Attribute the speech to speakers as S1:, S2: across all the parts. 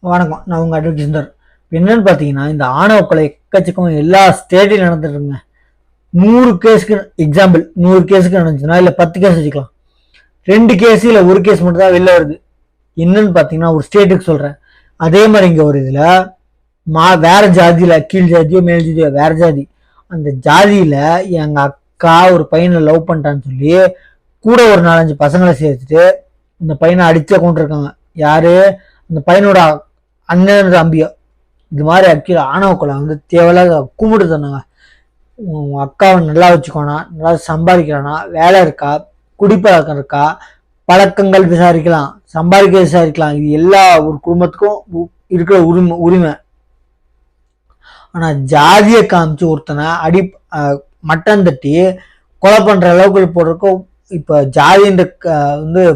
S1: வணக்கம். நான் உங்க அட்வொகேட் சுந்தர். என்னன்னு பார்த்தீங்கன்னா, இந்த ஆணவ கொலை எக்கச்சக்கம் எல்லா ஸ்டேட்லையும் நடந்துட்டுருங்க. 100 கேஸுக்கு எக்ஸாம்பிள் 100 கேஸுக்கு நடந்துச்சுன்னா இல்லை 10 கேஸ் வச்சுக்கலாம். 2 கேஸ் இல்லை 1 கேஸ் மட்டும் தான் வெளில வருது. என்னன்னு பார்த்தீங்கன்னா, ஒரு ஸ்டேட்டுக்கு சொல்கிறேன். அதே மாதிரி இங்கே ஒரு இதில் வேற ஜாதியில் கீழ் ஜாதியோ மேல் ஜாதியோ வேற ஜாதி, அந்த ஜாதியில் எங்கள் அக்கா ஒரு பையனை லவ் பண்ணிட்டான்னு சொல்லி கூட ஒரு 4-5 பசங்களை சேர்த்துட்டு இந்த பையனை அடிச்ச கொண்டிருக்காங்க. யாரு? அந்த பையனோட அண்ணன் தம்பியோ. இது மாதிரி அக்கிற ஆணவ கொலை தேவையில்லாத கும்பிட்டு தந்தாங்க. உங்க அக்காவை நல்லா வச்சுக்கோனா, நல்லா சம்பாதிக்கிறானா, வேலை இருக்கா, குடிப்பழக்கம் இருக்கா, பழக்கங்கள் விசாரிக்கலாம், சம்பாதிக்க விசாரிக்கலாம். இது எல்லா ஒரு குடும்பத்துக்கும் இருக்கிற உரிமை. ஆனா ஜாதியை காமிச்சு ஒருத்தனை மட்டன் தட்டி கொலை பண்ற அளவுக்கு போடுறதுக்கும் இப்ப ஜாதின்ற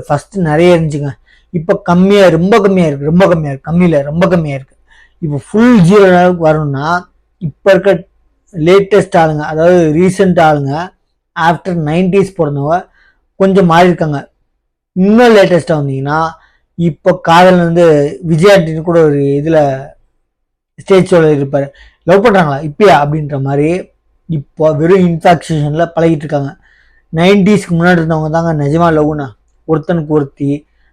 S1: ஃபர்ஸ்ட் நிறைய இருந்துச்சுங்க. இப்ப கம்மியா, ரொம்ப கம்மியா இருக்கு. கம்மியில ரொம்ப கம்மியா இருக்கு. இப்போ ஃபுல் 0 அளவுக்கு வரணும்னா இப்ப இருக்க லேட்டஸ்ட் ஆளுங்க, அதாவது ரீசெண்ட் ஆளுங்க, ஆஃப்டர் 90s பிறந்தவங்க கொஞ்சம் மாறி இருக்காங்க. இன்னும் லேட்டஸ்டா வந்தீங்கன்னா இப்போ காதல் விஜயாண்டின்னு கூட ஒரு இதுல ஸ்டேஜ் ஷோல இருப்பாரு. லவ் பண்றாங்களா இப்பயா அப்படின்ற மாதிரி இப்போ வெறும் இன்ஃபாக்சேஷன்ல பழகிட்டு இருக்காங்க. 90ஸ்க்கு முன்னாடி இருந்தவங்க தாங்க நிஜமா லவ்னா. ஒருத்தனுக்கு ஒருத்தி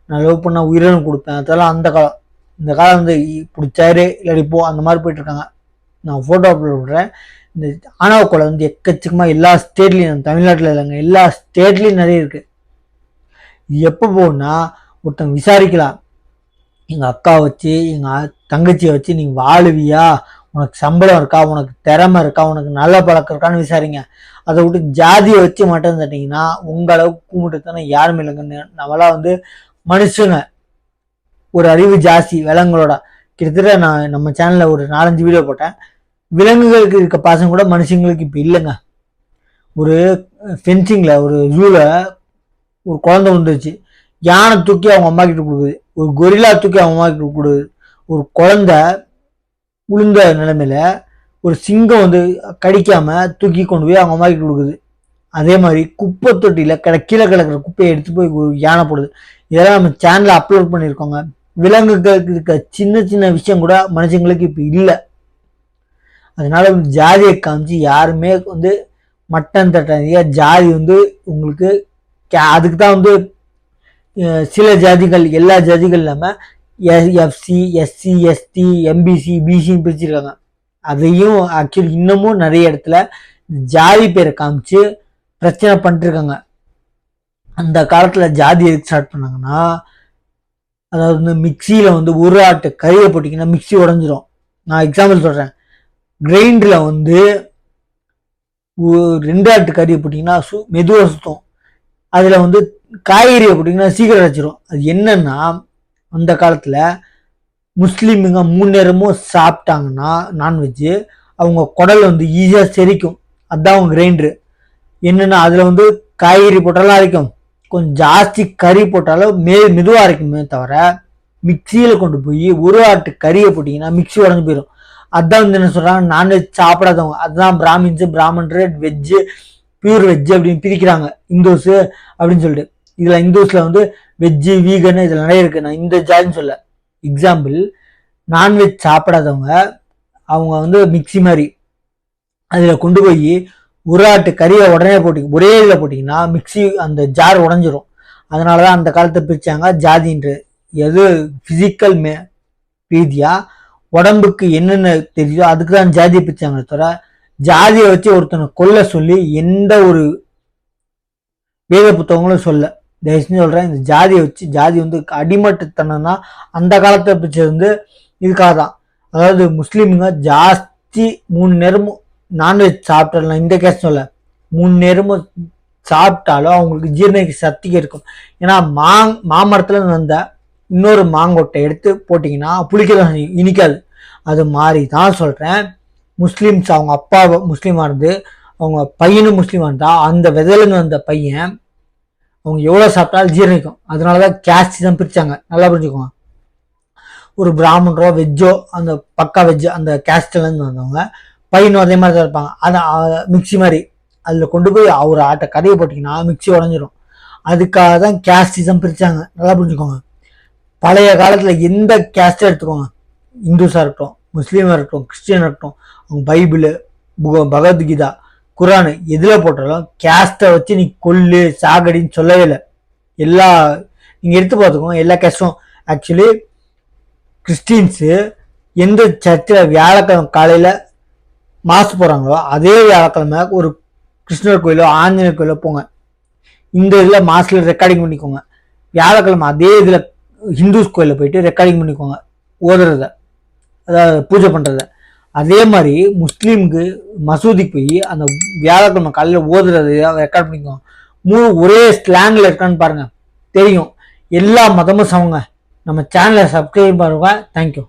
S1: நான் லவ் பண்ண உயிரினம் கொடுப்பேன். அதெல்லாம் அந்த காலம். இந்த காலம் பிடிச்சாரு இல்லாடி போ அந்த மாதிரி போயிட்டு இருக்காங்க. நான் போட்டோ அப்லோட் பண்ணுறேன். இந்த ஆணவ கொலை எக்கச்சக்கமா எல்லா ஸ்டேட்லையும், தமிழ்நாட்டில் இல்லைங்க, எல்லா ஸ்டேட்லையும் நிறைய இருக்கு. இது எப்போ போகும்னா, ஒருத்தன் விசாரிக்கலாம். எங்க அக்கா வச்சு எங்க தங்கச்சியை வச்சு நீ வாழுவியா, உனக்கு சம்பளம் இருக்கா, உனக்கு திறமை இருக்கா, உனக்கு நல்ல பழக்கம் இருக்கான்னு விசாரிங்க. அதை விட்டு ஜாதியை வச்சு மட்டும் தட்டிங்கன்னா உங்க அளவுக்கு கும்பிட்டு தானே யாருமே இல்லைங்கன்னு. நம்மளாம் மனுஷங்க, ஒரு அறிவு ஜாஸ்தி விலங்குகளோட. கிட்டத்தட்ட நான் நம்ம சேனல்ல ஒரு 4-5 வீடியோ போட்டேன். விலங்குகளுக்கு இருக்க பாசம் கூட மனுஷங்களுக்கு இப்ப இல்லைங்க. ஒரு ஃபென்சிங்ல ஒரு ஜூல ஒரு குழந்தை வந்துருச்சு. யானை தூக்கி அவங்க அம்மா கிட்ட கொடுக்குது, ஒரு கொரில்லா தூக்கி அவங்க அம்மா கிட்ட கொடுக்குது. ஒரு குழந்தை உளுந்த நிலைமையில ஒரு சிங்கம் கடிக்காம தூக்கி கொண்டு போய் அவங்க அம்மா கிட்ட கொடுக்குது. அதே மாதிரி குப்பை தொட்டியில கீழே கிடக்கிற குப்பையை எடுத்து போய் யானை போடுது. இதெல்லாம் நம்ம சேனல்ல அப்லோட் பண்ணியிருக்கோங்க. விலங்குகளுக்கு இருக்க சின்ன சின்ன விஷயம் கூட மனுஷங்களுக்கு இப்ப இல்லை. அதனால ஜாதியை காமிச்சு யாருமே மட்டன் தட்டாதீங்க. ஜாதி உங்களுக்கு அதுக்கு தான் சில ஜாதிகள், எல்லா ஜாதிகள் இல்லாம எஃப்சி, எஸ்சி, எஸ்டி, எம்பிசி, பிசின்னு பிரிச்சிருக்காங்க. அதையும் ஆக்சுவலி இன்னமும் நிறைய இடத்துல ஜாதி பேரை காமிச்சு பிரச்சனை பண்ணிட்டு இருக்காங்க. அந்த காலத்துல ஜாதி எதுக்கு ஸ்டார்ட் பண்ணாங்கன்னா, அதாவது மிக்சியில ஒரு ஆட்டு கறியை போட்டிங்கன்னா மிக்சி உடஞ்சிரும். நான் எக்ஸாம்பிள் சொல்றேன். கிரைண்டர்ல 2 ஆட்டு கறியை போட்டிங்கன்னா மெதுவாக சுத்தம். அதுல காய்கறியை போட்டிங்கன்னா சீக்கிரம் அரைச்சிரும். அது என்னன்னா, அந்த காலத்துல முஸ்லீமுங்க 3 நேரமும் சாப்பிட்டாங்கன்னா நான்வெஜ், அவங்க குடல் ஈஸியா செரிக்கும். அதுதான் அவங்க கிரைண்டரு. என்னன்னா அதுல காய்கறி போட்டாலும் அரைக்கும், கொஞ்சம் ஜாஸ்தி கறி போட்டாலும் மெதுவாக அரைக்குமே தவிர, மிக்சியில கொண்டு போய் ஒரு ஆட்டு கறியை போட்டிங்கன்னா மிக்சி உடஞ்சு போயிடும். அதான் என்ன சொல்றாங்க, நான்வெஜ் சாப்பிடாதவங்க, அதுதான் பிராமின்ஸு, பிராமணரு, வெஜ்ஜு, பியூர் வெஜ்ஜு அப்படின்னு பிரிக்கிறாங்க, இந்துஸ் அப்படின்னு சொல்லிட்டு. இதுல இந்துஸ்ல வெஜ்ஜு, வீகன் இதுல நிறைய இருக்கு. நான் இந்த ஜாதின்னு சொல்ல, எக்ஸாம்பிள். நான்வெஜ் சாப்பிடாதவங்க அவங்க மிக்சி மாதிரி அதுல கொண்டு போய் ஒரு ஆட்டு கறியை உடனே ஒரே இதில் போட்டிங்கன்னா மிக்சி அந்த ஜார் உடஞ்சிரும். அதனாலதான் அந்த காலத்தை பிரிச்சாங்க ஜாதின்று. எது பிசிக்கல் ரீதியா உடம்புக்கு என்னென்ன தெரியுதோ அதுக்கு தான் ஜாதியை பிரிச்சாங்க தவிர, ஜாதியை வச்சு ஒருத்தனை கொல்ல சொல்லி எந்த ஒரு வேத புத்தகங்களும் சொல்ல. தயவு செஞ்சு சொல்றேன், இந்த ஜாதியை வச்சு ஜாதி அடிமட்டத்தனம்னா அந்த காலத்தை பிரிச்சது இதுக்காக தான். அதாவது முஸ்லீமுங்க ஜாஸ்தி 3 நேரமும் நான்வெஜ் சாப்பிட்டாலும், இந்த கேஸ் சொல்ல, 3 நேரமும் சாப்பிட்டாலும் அவங்களுக்கு ஜீரணிக்க சக்தி இருக்கும். ஏன்னா மாமரத்துல வந்த இன்னொரு மாங்கொட்டை எடுத்து போட்டிங்கன்னா புளிக்கலாம், இனிக்காது. அது மாதிரி தான் சொல்றேன். முஸ்லீம்ஸ் அவங்க அப்பா முஸ்லீமா இருந்து அவங்க பையனும் முஸ்லீமா இருந்தா அந்த விதையிலேருந்து வந்த பையன் அவங்க எவ்வளவு சாப்பிட்டாலும் ஜீரணிக்கும். அதனாலதான் கேஸ்ட் தான் பிரிச்சாங்க. நல்லா புரிஞ்சுக்கோங்க. ஒரு பிராமணரோ வெஜ்ஜோ, அந்த பக்கா வெஜ் அந்த கேஸ்ட்ல இருந்து வந்தவங்க பையனும் அதே மாதிரி தான் இருப்பாங்க. அதை மிக்சி மாதிரி அதுல கொண்டு போய் ஒரு ஆட்டை கறியை போட்டிங்கன்னா மிக்சி உடஞ்சிரும். அதுக்காக தான் கேஸ்டிசம் பிரிச்சாங்க. நல்லா புரிஞ்சுக்கோங்க. பழைய காலத்துல எந்த கேஸ்ட் எடுத்துக்கோங்க, இந்துஸாக இருக்கட்டும், முஸ்லீமாக இருக்கட்டும், கிறிஸ்டியனாக இருக்கட்டும், அவங்க பைபிள், பகவத்கீதா, குரானு எதில் போட்டாலும் கேஸ்ட்டை வச்சு நீ கொல்லு சாகடின்னு சொல்லவே இல்லை. எல்லா நீங்கள் எடுத்து பார்த்துக்கோங்க, எல்லா கேஸ்டும். ஆக்சுவலி கிறிஸ்டின்ஸு எந்த சர்ச்சில் வியாழக்கிழமை காலையில் மாசு போகிறாங்களோ அதே வியாழக்கிழமை ஒரு கிருஷ்ணர் கோயிலோ ஆஞ்சநேயர் கோயிலோ போங்க. இந்த இதில் மாசில் ரெக்கார்டிங் பண்ணிக்கோங்க. வியாழக்கிழமை அதே இதில் ஹிந்துஸ் கோயிலில் போயிட்டு ரெக்கார்டிங் பண்ணிக்கோங்க ஓதுறத, அதாவது பூஜை பண்ணுறத. அதே மாதிரி முஸ்லீமுக்கு மசூதிக்கு போய் அந்த வியாழக்கிழமை காலையில் ஓதுறது ரெக்கார்ட் பண்ணிக்கோங்க. ஒரே ஸ்லாங்கில் இருக்கான்னு பாருங்க, தெரியும். எல்லா மதமும் சமங்க. நம்ம சேனலை சப்ஸ்கிரைப் பண்ணுங்க. தேங்க்யூ.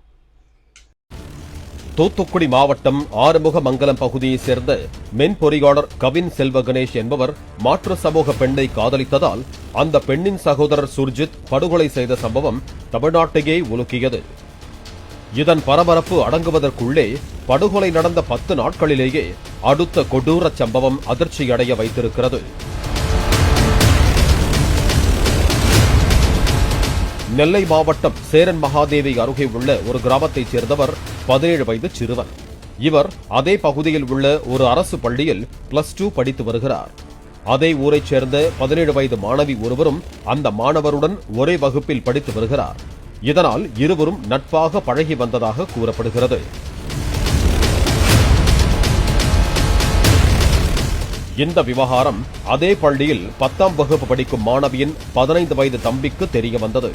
S2: தூத்துக்குடி மாவட்டம் ஆறுமுகமங்கலம் பகுதியைச் சேர்ந்த மென்பொறியாளர் கவின் செல்வ கணேஷ் என்பவர் மாற்று சமூக பெண்ணை காதலித்ததால் அந்த பெண்ணின் சகோதரர் சுர்ஜித் படுகொலை செய்த சம்பவம் தமிழ்நாட்டையே உலுக்கியது. இதன் பரபரப்பு அடங்குவதற்குள்ளே படுகொலை நடந்த 10 நாட்களிலேயே அடுத்த கொடூர சம்பவம் அதிர்ச்சியடைய வைத்திருக்கிறது. நெல்லை மாவட்டம் சேரன் மகாதேவி அருகே உள்ள ஒரு கிராமத்தைச் சேர்ந்தவர் 17 வயது சிறுவன். இவர் அதே பகுதியில் உள்ள ஒரு அரசு பள்ளியில் +2 படித்து வருகிறார். அதே ஊரைச் சேர்ந்த 17 வயது மாணவி ஒருவரும் அந்த மாணவருடன் ஒரே வகுப்பில் படித்து வருகிறார். இதனால் இருவரும் நட்பாக பழகி வந்ததாக கூறப்படுகிறது. இந்த விவகாரம் அதே பள்ளியில் 10ஆம் வகுப்பு படிக்கும் மாணவியின் 15 வயது தம்பிக்கு தெரிய வந்தது.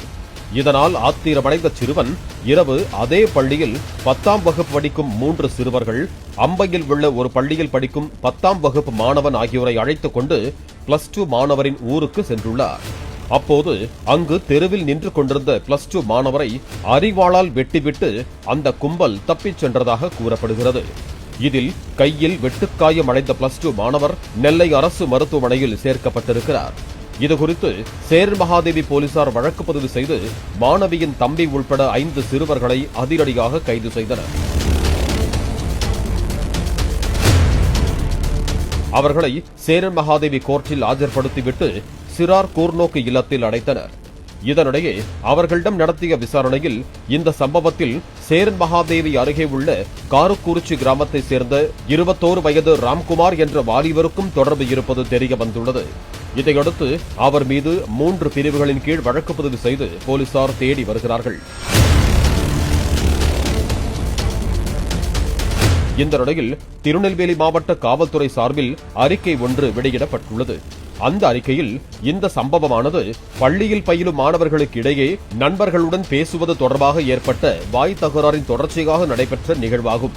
S2: இதனால் ஆத்திரமடைந்த சிறுவன் இரவு அதே பள்ளியில் 10ஆம் வகுப்பு படிக்கும் 3 சிறுவர்கள், அம்பையில் உள்ள ஒரு பள்ளியில் படிக்கும் 10ஆம் வகுப்பு மாணவன் ஆகியோரை அழைத்துக் கொண்டு +2 மாணவரின் ஊருக்கு சென்றுள்ளார். அப்போது அங்கு தெருவில் நின்று கொண்டிருந்த +2 மாணவரை அரிவாளால் வெட்டிவிட்டு அந்த கும்பல் தப்பிச் சென்றதாக கூறப்படுகிறது. இதில் கையில் வெட்டுக்காயம் அடைந்த +2 மாணவர் நெல்லை அரசு மருத்துவமனையில் சேர்க்கப்பட்டிருக்கிறார். இதுகுறித்து சேரன் மகாதேவி போலீசார் வழக்கு பதிவு செய்து மாணவியின் தம்பி உள்பட 5 சிறுவர்களை அதிரடியாக கைது செய்தனர். அவர்களை சேரன் மகாதேவி கோர்ட்டில் ஆஜர்படுத்திவிட்டு சிறார் கூர்நோக்கு இல்லத்தில் அடைத்தனர். இதனிடையே அவர்களிடம் நடத்திய விசாரணையில் இந்த சம்பவத்தில் சேரன் மகாதேவி அருகே உள்ள காருக்குறிச்சி கிராமத்தைச் சேர்ந்த 21 வயது ராம்குமார் என்ற வாலிபருக்கும் தொடர்பு இருப்பது தெரிய வந்துள்ளது. இதையடுத்து அவர் மீது 3 பிரிவுகளின் கீழ் வழக்கு பதிவு செய்து போலீசார் தேடி வருகிறார்கள். இந்த நிலையில் திருநெல்வேலி மாவட்ட காவல்துறை சார்பில் அறிக்கை ஒன்று வெளியிடப்பட்டுள்ளது. அந்த அறிக்கையில் இந்த சம்பவமானது பள்ளியில் பயிலும் மாணவர்களுக்கு இடையே நண்பர்களுடன் பேசுவது தொடர்பாக ஏற்பட்ட வாய் தகராறின் தொடர்ச்சியாக நடைபெற்ற நிகழ்வாகும்.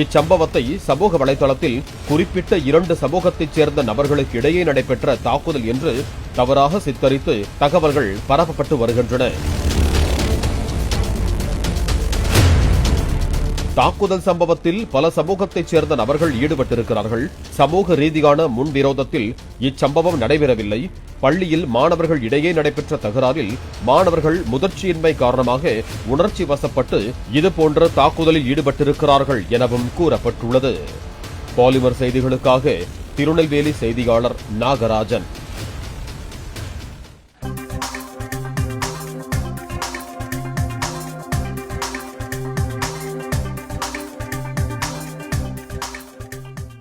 S2: இச்சம்பவத்தை சமூக வலைதளத்தில் குறிப்பிட்ட 2 சமூகத்தைச் சேர்ந்த நபர்களுக்கு இடையே நடைபெற்ற தாக்குதல் என்று தவறாக சித்தரித்து தகவல்கள் பரப்பப்பட்டு வருகின்றன. தாக்குதல் சம்பவத்தில் பல சமூகத்தைச் சேர்ந்த நபர்கள் ஈடுபட்டிருக்கிறார்கள். சமூக ரீதியான முன்விரோதத்தில் இச்சம்பவம் நடைபெறவில்லை. பள்ளியில் மாணவர்கள் இடையே நடைபெற்ற தகராறில் மாணவர்கள் முதிர்ச்சியின்மை காரணமாக உணர்ச்சி வசப்பட்டு இதுபோன்ற தாக்குதலில் ஈடுபட்டிருக்கிறார்கள் எனவும் கூறப்பட்டுள்ளது. பாலிமர் செய்திகளுக்காக திருநெல்வேலி செய்தியாளர் நாகராஜன்.